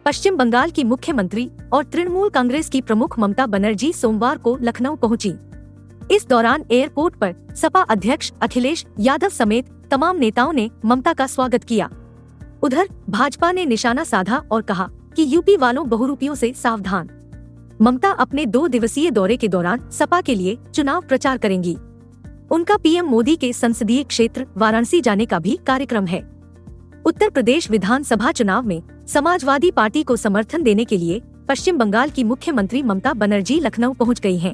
पश्चिम बंगाल की मुख्यमंत्री और तृणमूल कांग्रेस की प्रमुख ममता बनर्जी सोमवार को लखनऊ पहुंची। इस दौरान एयरपोर्ट पर सपा अध्यक्ष अखिलेश यादव समेत तमाम नेताओं ने ममता का स्वागत किया। उधर भाजपा ने निशाना साधा और कहा कि यूपी वालों बहुरूपियों से सावधान। ममता अपने 2 दिवसीय दौरे के दौरान सपा के लिए चुनाव प्रचार करेंगी। उनका पीएम मोदी के संसदीय क्षेत्र वाराणसी जाने का भी कार्यक्रम है। उत्तर प्रदेश विधानसभा चुनाव में समाजवादी पार्टी को समर्थन देने के लिए पश्चिम बंगाल की मुख्यमंत्री ममता बनर्जी लखनऊ पहुंच गई हैं।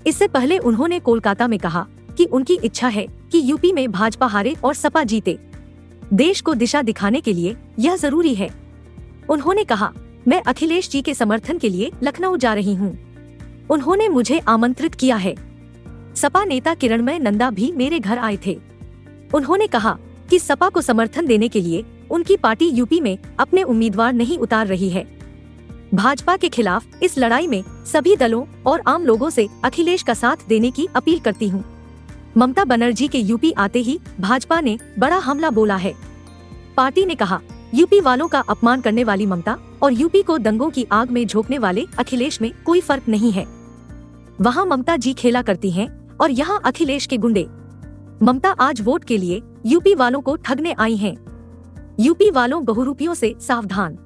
इससे पहले उन्होंने कोलकाता में कहा कि उनकी इच्छा है कि यूपी में भाजपा हारे और सपा जीते। देश को दिशा दिखाने के लिए यह जरूरी है। उन्होंने कहा, मैं अखिलेश जी के समर्थन के लिए लखनऊ जा रही हूँ। उन्होंने मुझे आमंत्रित किया है। सपा नेता किरणमय नंदा भी मेरे घर आए थे। उन्होंने कहा कि सपा को समर्थन देने के लिए उनकी पार्टी यूपी में अपने उम्मीदवार नहीं उतार रही है। भाजपा के खिलाफ इस लड़ाई में सभी दलों और आम लोगों से अखिलेश का साथ देने की अपील करती हूँ। ममता बनर्जी के यूपी आते ही भाजपा ने बड़ा हमला बोला है। पार्टी ने कहा, यूपी वालों का अपमान करने वाली ममता और यूपी को दंगों की आग में झोंकने वाले अखिलेश में कोई फर्क नहीं है। वहाँ ममता जी खेला करती हैं और यहाँ अखिलेश के गुंडे। ममता आज वोट के लिए यूपी वालों को ठगने आई हैं। यूपी वालों बहुरूपियों से सावधान।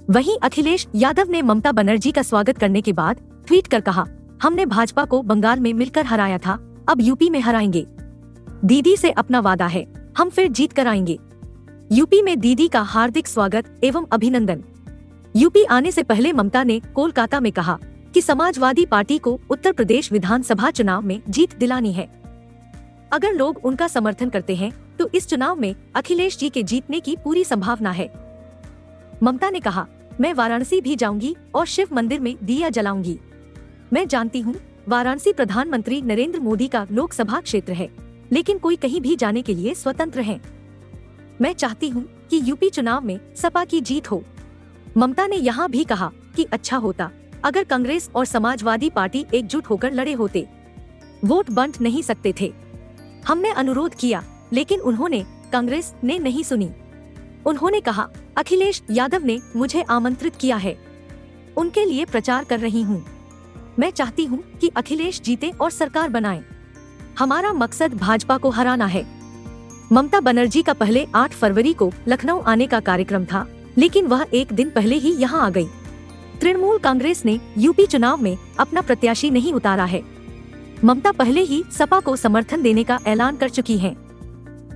वहीं अखिलेश यादव ने ममता बनर्जी का स्वागत करने के बाद ट्वीट कर कहा, हमने भाजपा को बंगाल में मिलकर हराया था, अब यूपी में हराएंगे। दीदी से अपना वादा है, हम फिर जीत कर आएंगे। यूपी में दीदी का हार्दिक स्वागत एवं अभिनंदन। यूपी आने से पहले ममता ने कोलकाता में कहा कि समाजवादी पार्टी को उत्तर प्रदेश विधानसभा चुनाव में जीत दिलानी है। अगर लोग उनका समर्थन करते हैं तो इस चुनाव में अखिलेश जी के जीतने की पूरी संभावना है। ममता ने कहा, मैं वाराणसी भी जाऊंगी और शिव मंदिर में दिया जलाऊंगी। मैं जानती हूँ वाराणसी प्रधानमंत्री नरेंद्र मोदी का लोकसभा क्षेत्र है, लेकिन कोई कहीं भी जाने के लिए स्वतंत्र है। मैं चाहती हूँ कि यूपी चुनाव में सपा की जीत हो। ममता ने यहाँ भी कहा कि अच्छा होता अगर कांग्रेस और समाजवादी पार्टी एकजुट होकर लड़े होते। वोट बंट नहीं सकते थे। हमने अनुरोध किया, लेकिन उन्होंने कांग्रेस ने नहीं सुनी। उन्होंने कहा, अखिलेश यादव ने मुझे आमंत्रित किया है, उनके लिए प्रचार कर रही हूँ। मैं चाहती हूँ कि अखिलेश जीते और सरकार बनाए। हमारा मकसद भाजपा को हराना है। ममता बनर्जी का पहले 8 फरवरी को लखनऊ आने का कार्यक्रम था, लेकिन वह एक दिन पहले ही यहाँ आ गई। तृणमूल कांग्रेस ने यूपी चुनाव में अपना प्रत्याशी नहीं उतारा है। ममता पहले ही सपा को समर्थन देने का ऐलान कर चुकी हैं।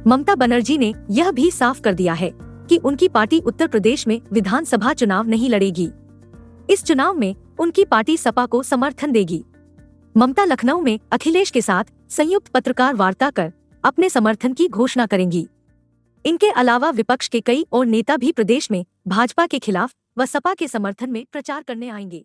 ममता बनर्जी ने यह भी साफ कर दिया है कि उनकी पार्टी उत्तर प्रदेश में विधानसभा चुनाव नहीं लड़ेगी। इस चुनाव में उनकी पार्टी सपा को समर्थन देगी। ममता लखनऊ में अखिलेश के साथ संयुक्त पत्रकार वार्ता कर अपने समर्थन की घोषणा करेंगी। इनके अलावा विपक्ष के कई और नेता भी प्रदेश में भाजपा के खिलाफ व सपा के समर्थन में प्रचार करने आएंगे।